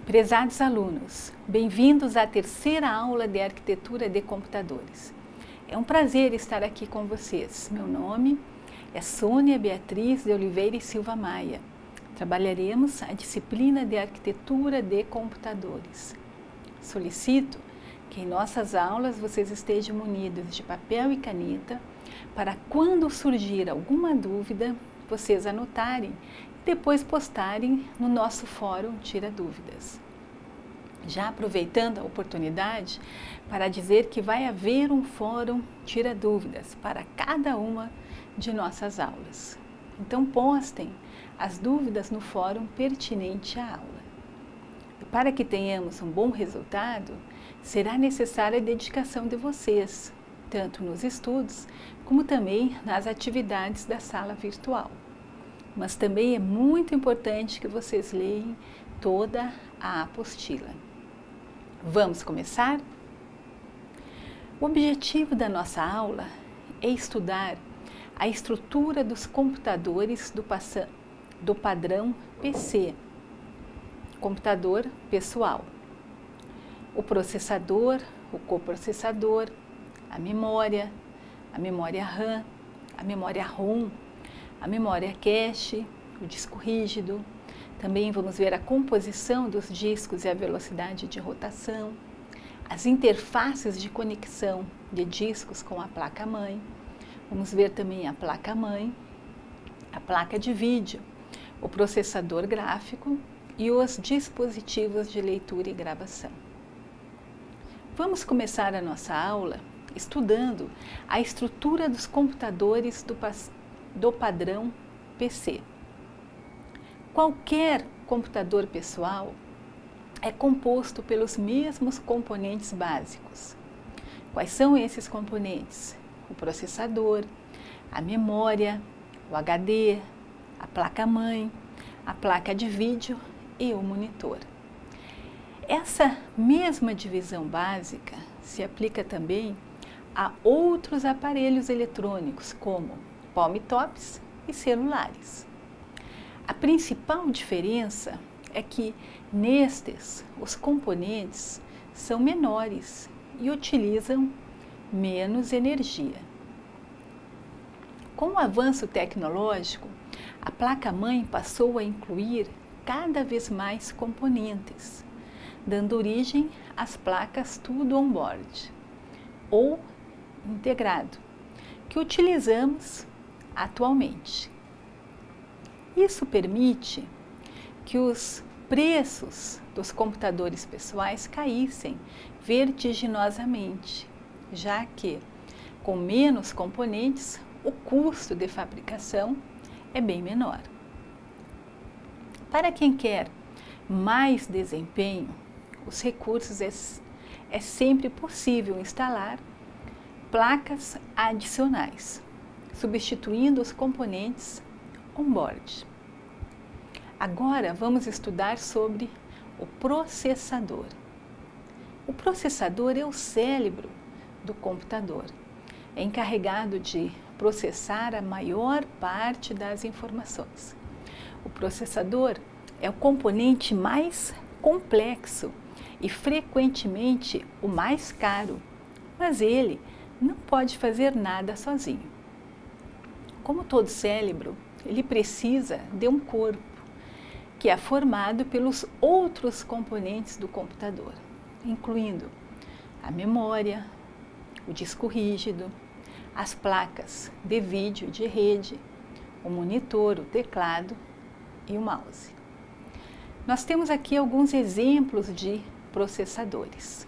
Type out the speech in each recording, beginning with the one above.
Prezados alunos, bem-vindos à terceira aula de Arquitetura de Computadores. É um prazer estar aqui com vocês. Meu nome é Sônia Beatriz de Oliveira e Silva Maia. Trabalharemos a disciplina de Arquitetura de Computadores. Solicito que em nossas aulas vocês estejam munidos de papel e caneta para quando surgir alguma dúvida, vocês anotarem e depois postarem no nosso fórum Tira Dúvidas. Já aproveitando a oportunidade para dizer que vai haver um fórum Tira Dúvidas para cada uma de nossas aulas. Então postem as dúvidas no fórum pertinente à aula. E para que tenhamos um bom resultado, será necessária a dedicação de vocês, tanto nos estudos como também nas atividades da sala virtual. Mas também é muito importante que vocês leiam toda a apostila. Vamos começar? O objetivo da nossa aula é estudar a estrutura dos computadores do padrão PC, computador pessoal, o processador, o coprocessador, a memória RAM, a memória ROM, a memória cache, o disco rígido. Também vamos ver a composição dos discos e a velocidade de rotação, as interfaces de conexão de discos com a placa-mãe. Vamos ver também a placa-mãe, a placa de vídeo, o processador gráfico e os dispositivos de leitura e gravação. Vamos começar a nossa aula estudando a estrutura dos computadores do padrão PC. Qualquer computador pessoal é composto pelos mesmos componentes básicos. Quais são esses componentes? O processador, a memória, o HD, a placa-mãe, a placa de vídeo e o monitor. Essa mesma divisão básica se aplica também a outros aparelhos eletrônicos, como palmitops e celulares. A principal diferença é que nestes os componentes são menores e utilizam menos energia. Com o avanço tecnológico, a placa-mãe passou a incluir cada vez mais componentes, dando origem às placas tudo on-board ou integrado, que utilizamos atualmente. Isso permite que os preços dos computadores pessoais caíssem vertiginosamente, já que, com menos componentes, o custo de fabricação é bem menor. Para quem quer mais desempenho, os recursos é sempre possível instalar placas adicionais, substituindo os componentes on-board. Agora vamos estudar sobre o processador. O processador é o cérebro do computador. É encarregado de processar a maior parte das informações. O processador é o componente mais complexo e frequentemente o mais caro, mas ele não pode fazer nada sozinho. Como todo cérebro, ele precisa de um corpo, que é formado pelos outros componentes do computador, incluindo a memória, o disco rígido, as placas de vídeo de rede, o monitor, o teclado e o mouse. Nós temos aqui alguns exemplos de processadores.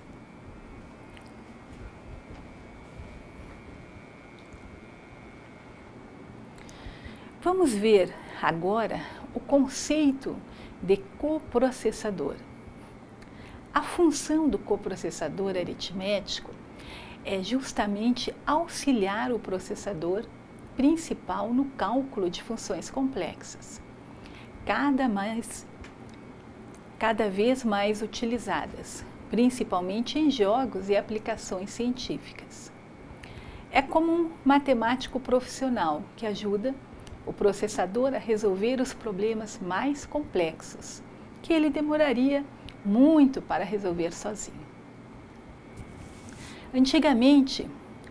Vamos ver agora o conceito de coprocessador. A função do coprocessador aritmético é justamente auxiliar o processador principal no cálculo de funções complexas, cada vez mais utilizadas, principalmente em jogos e aplicações científicas. É como um matemático profissional que ajuda o processador a resolver os problemas mais complexos, que ele demoraria muito para resolver sozinho. Antigamente,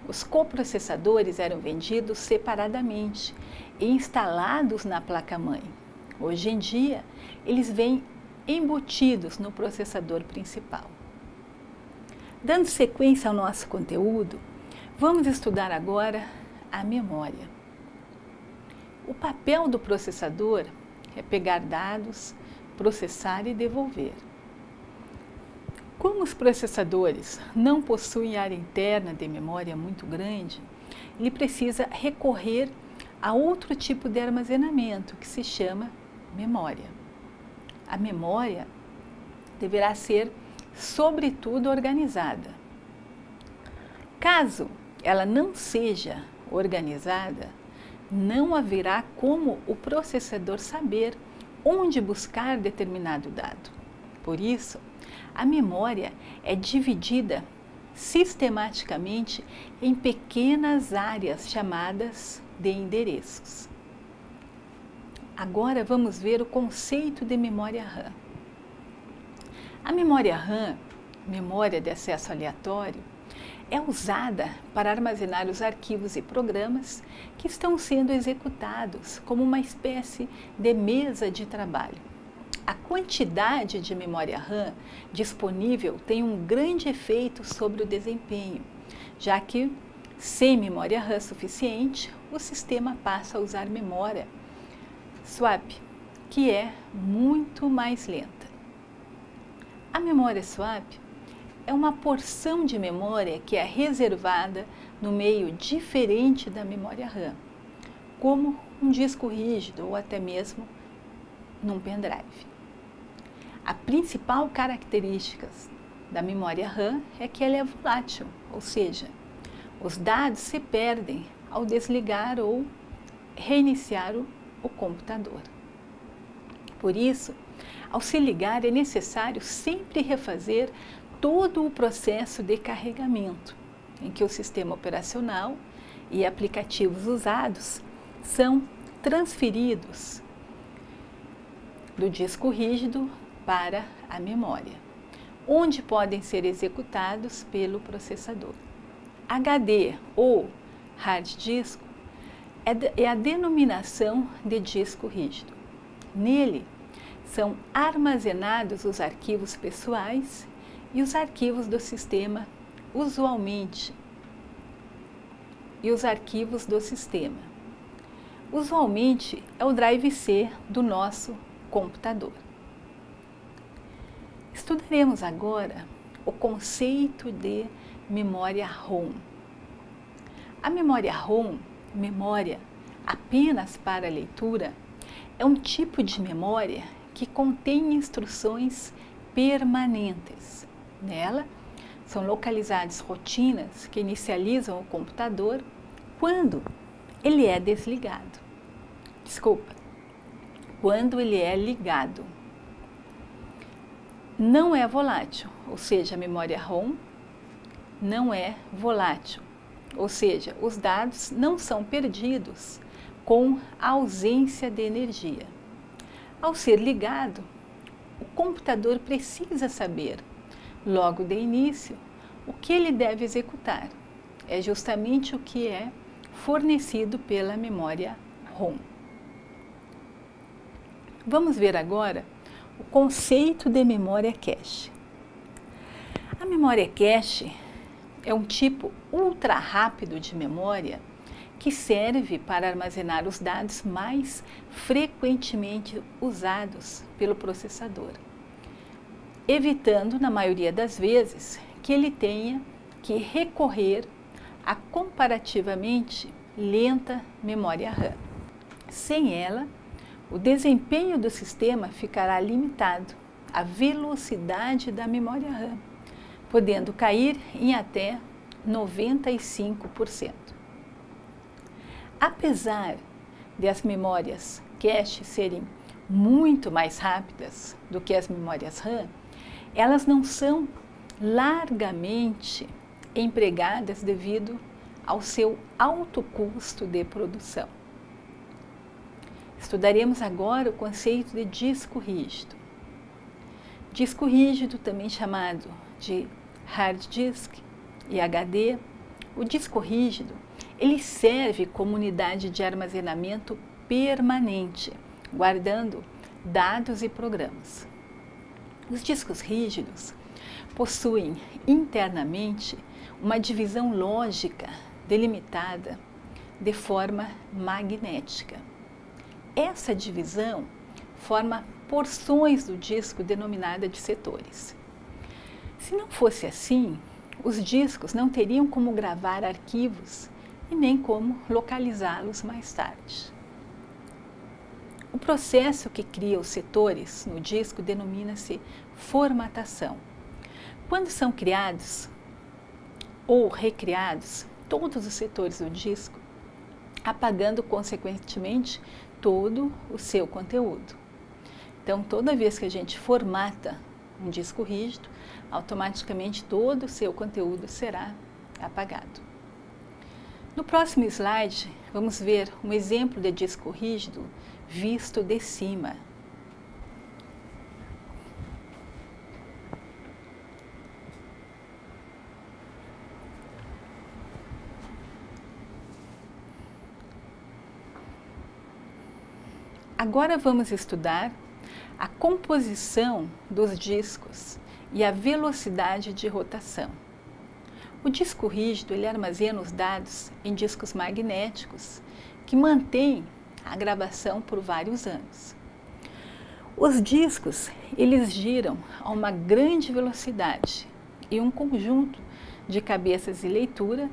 os coprocessadores eram vendidos separadamente e instalados na placa-mãe. Hoje em dia, eles vêm embutidos no processador principal. Dando sequência ao nosso conteúdo, vamos estudar agora a memória. O papel do processador é pegar dados, processar e devolver. Como os processadores não possuem área interna de memória muito grande, ele precisa recorrer a outro tipo de armazenamento que se chama memória. A memória deverá ser, sobretudo, organizada. Caso ela não seja organizada, não haverá como o processador saber onde buscar determinado dado. Por isso, a memória é dividida sistematicamente em pequenas áreas chamadas de endereços. Agora vamos ver o conceito de memória RAM. A memória RAM, memória de acesso aleatório, é usada para armazenar os arquivos e programas que estão sendo executados como uma espécie de mesa de trabalho. A quantidade de memória RAM disponível tem um grande efeito sobre o desempenho, já que, sem memória RAM suficiente, o sistema passa a usar memória swap, que é muito mais lenta. A memória swap é uma porção de memória que é reservada no meio diferente da memória RAM, como um disco rígido ou até mesmo num pendrive. A principal característica da memória RAM é que ela é volátil, ou seja, os dados se perdem ao desligar ou reiniciar o computador. Por isso, ao se ligar é necessário sempre refazer todo o processo de carregamento, em que o sistema operacional e aplicativos usados são transferidos do disco rígido para a memória, onde podem ser executados pelo processador. HD ou hard disk é a denominação de disco rígido. Nele são armazenados os arquivos pessoais e os arquivos do sistema, usualmente é o drive C do nosso computador. Estudaremos agora o conceito de memória ROM. A memória ROM, memória apenas para leitura, é um tipo de memória que contém instruções permanentes. Nela, são localizadas rotinas que inicializam o computador quando ele é desligado. Quando ele é ligado. Não é volátil, ou seja, a memória ROM não é volátil, ou seja, os dados não são perdidos com a ausência de energia. Ao ser ligado, o computador precisa saber, logo de início, o que ele deve executar. É justamente o que é fornecido pela memória ROM. Vamos ver agora o conceito de memória cache. A memória cache é um tipo ultra rápido de memória que serve para armazenar os dados mais frequentemente usados pelo processador, evitando, na maioria das vezes, que ele tenha que recorrer a comparativamente lenta memória RAM. Sem ela, o desempenho do sistema ficará limitado à velocidade da memória RAM, podendo cair em até 95%. Apesar de as memórias cache serem muito mais rápidas do que as memórias RAM, elas não são largamente empregadas devido ao seu alto custo de produção. Estudaremos agora o conceito de disco rígido. Disco rígido, também chamado de hard disk e HD, o disco rígido, ele serve como unidade de armazenamento permanente, guardando dados e programas. Os discos rígidos possuem internamente uma divisão lógica delimitada de forma magnética. Essa divisão forma porções do disco denominada de setores. Se não fosse assim, os discos não teriam como gravar arquivos e nem como localizá-los mais tarde. O processo que cria os setores no disco denomina-se formatação. Quando são criados ou recriados todos os setores do disco, apagando consequentemente todo o seu conteúdo. Então, toda vez que a gente formata um disco rígido, automaticamente todo o seu conteúdo será apagado. No próximo slide, vamos ver um exemplo de disco rígido visto de cima. Agora vamos estudar a composição dos discos e a velocidade de rotação. O disco rígido ele armazena os dados em discos magnéticos que mantêm a gravação por vários anos. Os discos eles giram a uma grande velocidade e um conjunto de cabeças de leitura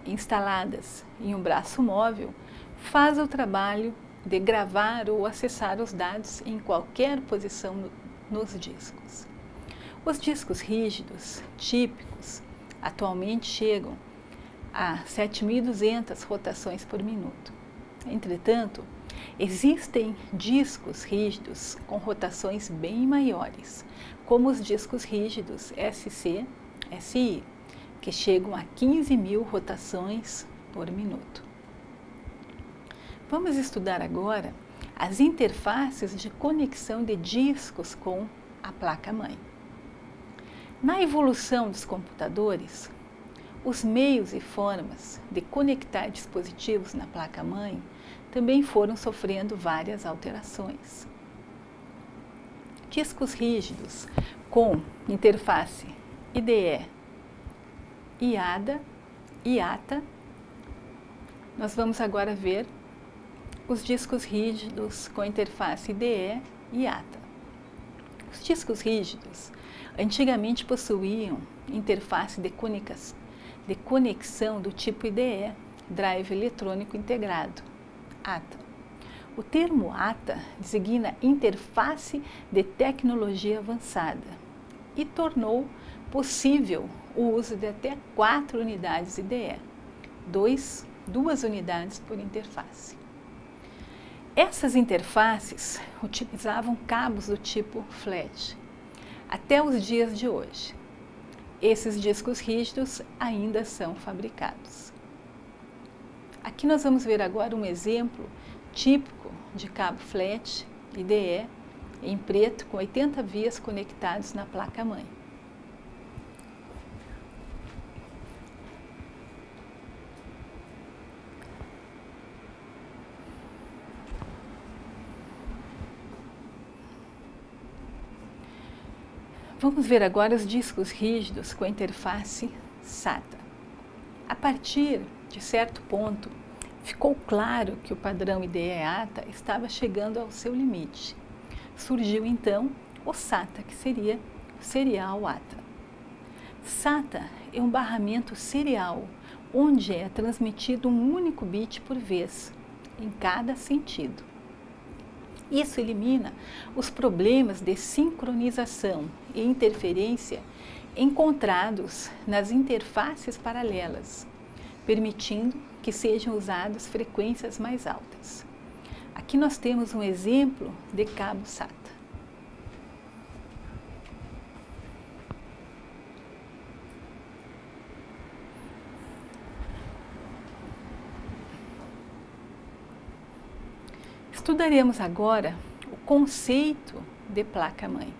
instaladas em um braço móvel faz o trabalho de gravar ou acessar os dados em qualquer posição nos discos. Os discos rígidos típicos atualmente chegam a 7.200 rotações por minuto. Entretanto, existem discos rígidos com rotações bem maiores, como os discos rígidos SC, SI, que chegam a 15.000 rotações por minuto. Vamos estudar agora as interfaces de conexão de discos com a placa-mãe. Na evolução dos computadores, os meios e formas de conectar dispositivos na placa-mãe também foram sofrendo várias alterações. Discos rígidos com interface IDE e ADA e ATA. Nós vamos agora ver os discos rígidos com interface IDE e ATA. Os discos rígidos antigamente possuíam interface de conexão do tipo IDE, Drive Eletrônico Integrado, ATA. O termo ATA designa interface de tecnologia avançada e tornou possível o uso de até 4 unidades IDE, 2 unidades por interface. Essas interfaces utilizavam cabos do tipo flat até os dias de hoje. Esses discos rígidos ainda são fabricados. Aqui nós vamos ver agora um exemplo típico de cabo flat IDE em preto com 80 vias conectados na placa-mãe. Vamos ver agora os discos rígidos com a interface SATA. A partir de certo ponto, ficou claro que o padrão IDE-ATA estava chegando ao seu limite. Surgiu então o SATA, que seria o serial ATA. SATA é um barramento serial, onde é transmitido um único bit por vez, em cada sentido. Isso elimina os problemas de sincronização e interferência encontrados nas interfaces paralelas, permitindo que sejam usadas frequências mais altas. Aqui nós temos um exemplo de cabo SATA. Estudaremos agora o conceito de placa-mãe.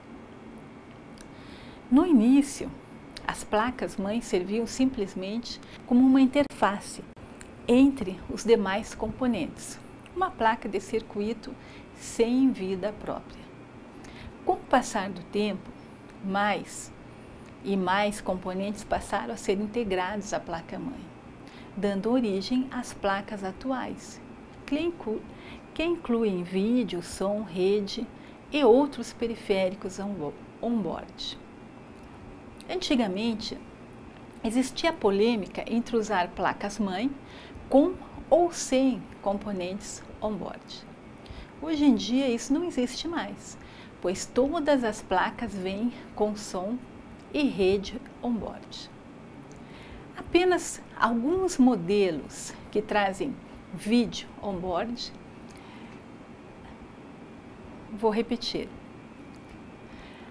No início, as placas-mãe serviam simplesmente como uma interface entre os demais componentes, uma placa de circuito sem vida própria. Com o passar do tempo, mais e mais componentes passaram a ser integrados à placa-mãe, dando origem às placas atuais, que incluem vídeo, som, rede e outros periféricos on-board. Antigamente, existia polêmica entre usar placas-mãe com ou sem componentes on-board. Hoje em dia isso não existe mais, pois todas as placas vêm com som e rede on-board. Apenas alguns modelos que trazem vídeo on-board, vou repetir,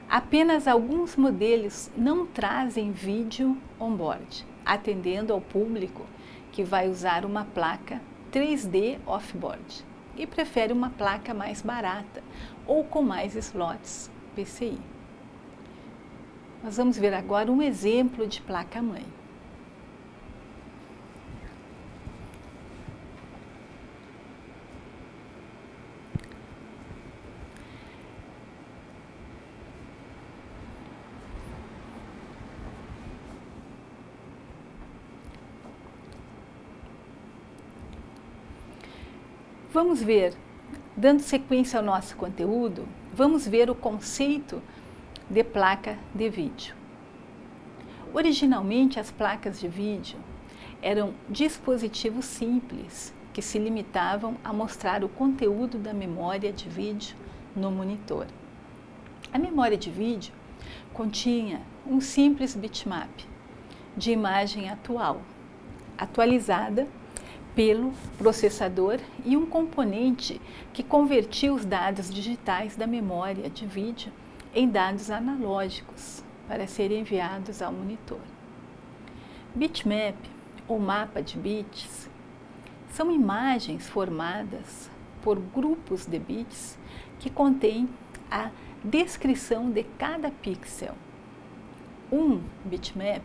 apenas alguns modelos não trazem vídeo on-board, atendendo ao público que vai usar uma placa 3D off-board e prefere uma placa mais barata ou com mais slots PCI. Nós vamos ver agora um exemplo de placa-mãe. Vamos ver, dando sequência ao nosso conteúdo, vamos ver o conceito de placa de vídeo. Originalmente, as placas de vídeo eram dispositivos simples que se limitavam a mostrar o conteúdo da memória de vídeo no monitor. A memória de vídeo continha um simples bitmap de imagem atualizada pelo processador e um componente que convertia os dados digitais da memória de vídeo em dados analógicos para serem enviados ao monitor. Bitmap, ou mapa de bits, são imagens formadas por grupos de bits que contêm a descrição de cada pixel. Um bitmap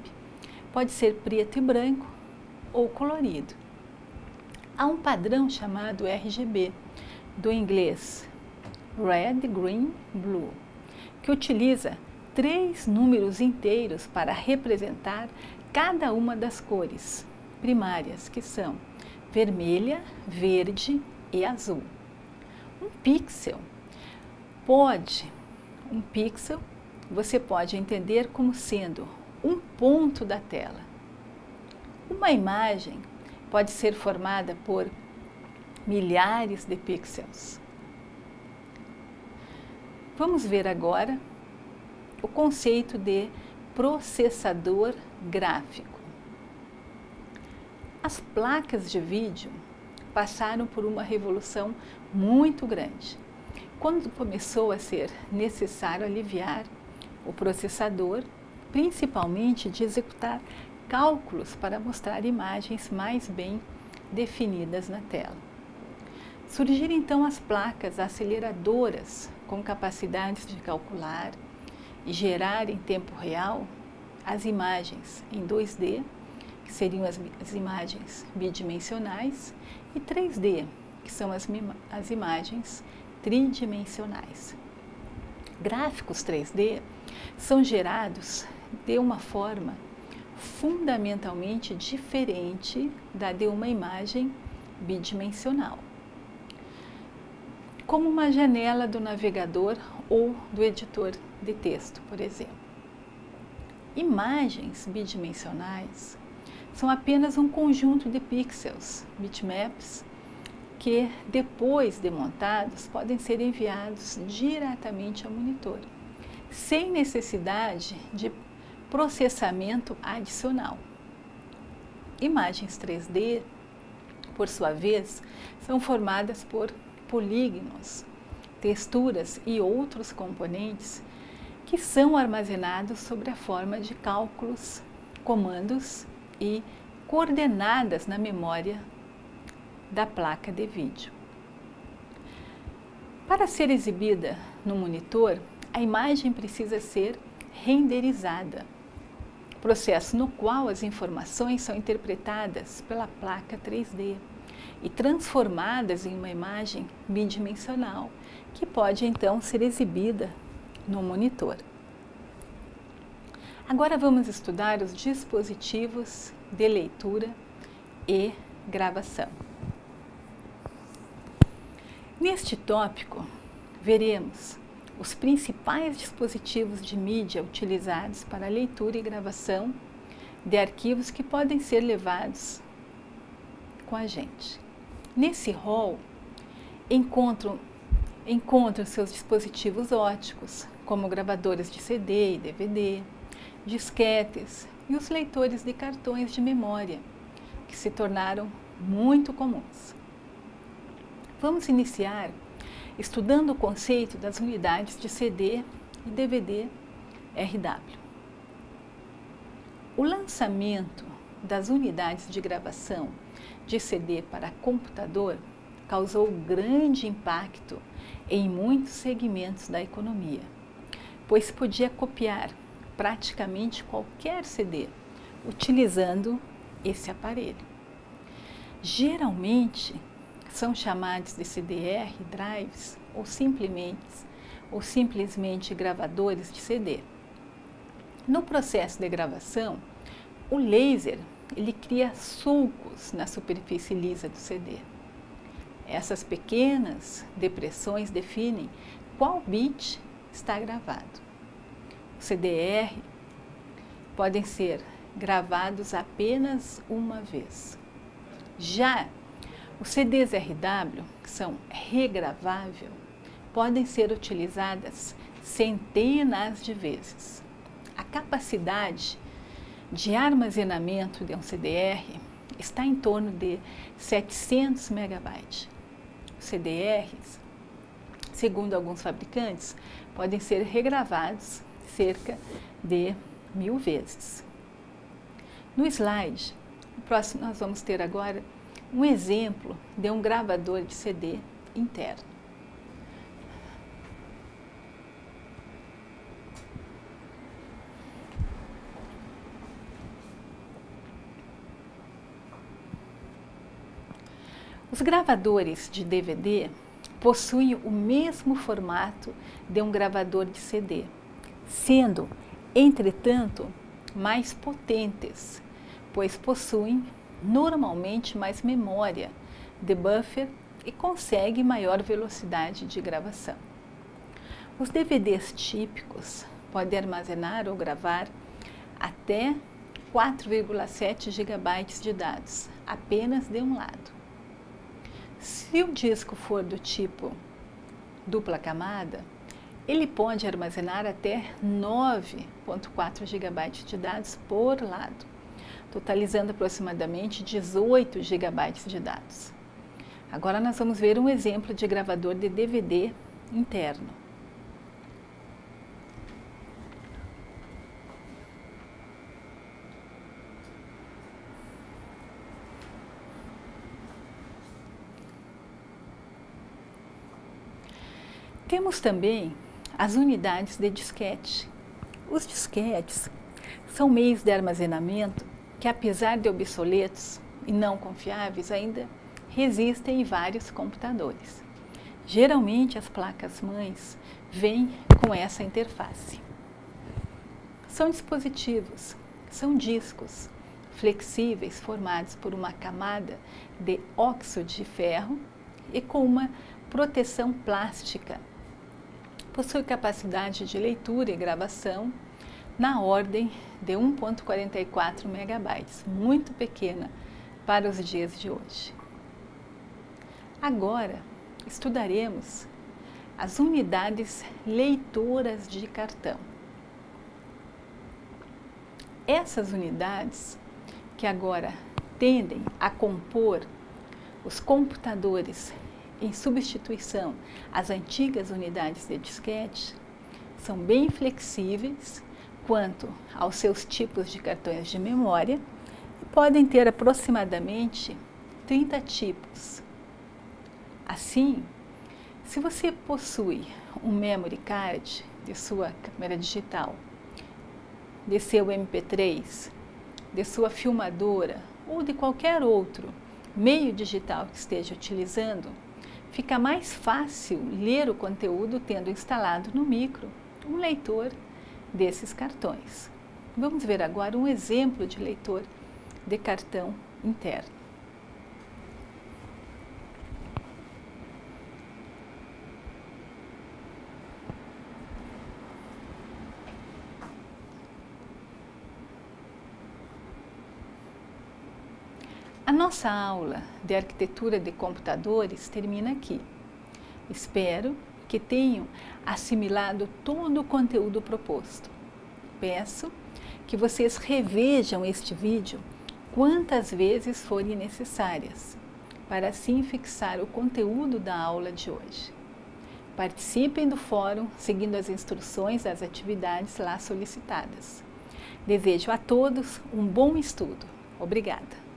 pode ser preto e branco ou colorido. Há um padrão chamado RGB, do inglês Red, Green, Blue, que utiliza 3 números inteiros para representar cada uma das cores primárias, que são vermelha, verde e azul. Um pixel você pode entender como sendo um ponto da tela. Uma imagem pode ser formada por milhares de pixels. Vamos ver agora o conceito de processador gráfico. As placas de vídeo passaram por uma revolução muito grande, quando começou a ser necessário aliviar o processador, principalmente de executar cálculos para mostrar imagens mais bem definidas na tela. Surgiram então as placas aceleradoras com capacidades de calcular e gerar em tempo real as imagens em 2D, que seriam as imagens bidimensionais, e 3D, que são as imagens tridimensionais. Gráficos 3D são gerados de uma forma fundamentalmente diferente da de uma imagem bidimensional, como uma janela do navegador ou do editor de texto, por exemplo. Imagens bidimensionais são apenas um conjunto de pixels, bitmaps, que depois de montados podem ser enviados diretamente ao monitor, sem necessidade de processamento adicional. Imagens 3D, por sua vez, são formadas por polígonos, texturas e outros componentes que são armazenados sob a forma de cálculos, comandos e coordenadas na memória da placa de vídeo. Para ser exibida no monitor, a imagem precisa ser renderizada, processo no qual as informações são interpretadas pela placa 3D e transformadas em uma imagem bidimensional, que pode então ser exibida no monitor. Agora vamos estudar os dispositivos de leitura e gravação. Neste tópico, veremos os principais dispositivos de mídia utilizados para leitura e gravação de arquivos que podem ser levados com a gente. Nesse rol, encontram seus dispositivos óticos, como gravadores de CD e DVD, disquetes e os leitores de cartões de memória, que se tornaram muito comuns. Vamos iniciar estudando o conceito das unidades de CD e DVD RW. O lançamento das unidades de gravação de CD para computador causou grande impacto em muitos segmentos da economia, pois podia copiar praticamente qualquer CD utilizando esse aparelho. Geralmente são chamados de CDR drives ou simplesmente gravadores de CD. No processo de gravação, o laser ele cria sulcos na superfície lisa do CD. Essas pequenas depressões definem qual bit está gravado. Os CDR podem ser gravados apenas uma vez. Já os CDs RW, que são regraváveis, podem ser utilizadas centenas de vezes. A capacidade de armazenamento de um CDR está em torno de 700 MB. Os CDRs, segundo alguns fabricantes, podem ser regravados cerca de 1000 vezes. No slide, o próximo nós vamos ter agora um exemplo de um gravador de CD interno. Os gravadores de DVD possuem o mesmo formato de um gravador de CD, sendo, entretanto, mais potentes, pois possuem normalmente mais memória de buffer e conseguem maior velocidade de gravação. Os DVDs típicos podem armazenar ou gravar até 4,7 GB de dados, apenas de um lado. Se o disco for do tipo dupla camada, ele pode armazenar até 9,4 GB de dados por lado, totalizando aproximadamente 18 GB de dados. Agora nós vamos ver um exemplo de gravador de DVD interno. Temos também as unidades de disquete. Os disquetes são meios de armazenamento que, apesar de obsoletos e não confiáveis, ainda resistem em vários computadores. Geralmente as placas-mães vêm com essa interface. São dispositivos, são discos flexíveis formados por uma camada de óxido de ferro e com uma proteção plástica. Possui capacidade de leitura e gravação na ordem de 1,44 MB, muito pequena para os dias de hoje. Agora, estudaremos as unidades leitoras de cartão. Essas unidades, que agora tendem a compor os computadores em substituição às antigas unidades de disquete, são bem flexíveis quanto aos seus tipos de cartões de memória e podem ter aproximadamente 30 tipos. Assim, se você possui um memory card de sua câmera digital de seu MP3, de sua filmadora ou de qualquer outro meio digital que esteja utilizando, fica mais fácil ler o conteúdo tendo instalado no micro um leitor desses cartões. Vamos ver agora um exemplo de leitor de cartão interno. A nossa aula de arquitetura de computadores termina aqui. Espero que tenham assimilado todo o conteúdo proposto. Peço que vocês revejam este vídeo quantas vezes forem necessárias, para assim fixar o conteúdo da aula de hoje. Participem do fórum seguindo as instruções das atividades lá solicitadas. Desejo a todos um bom estudo. Obrigada!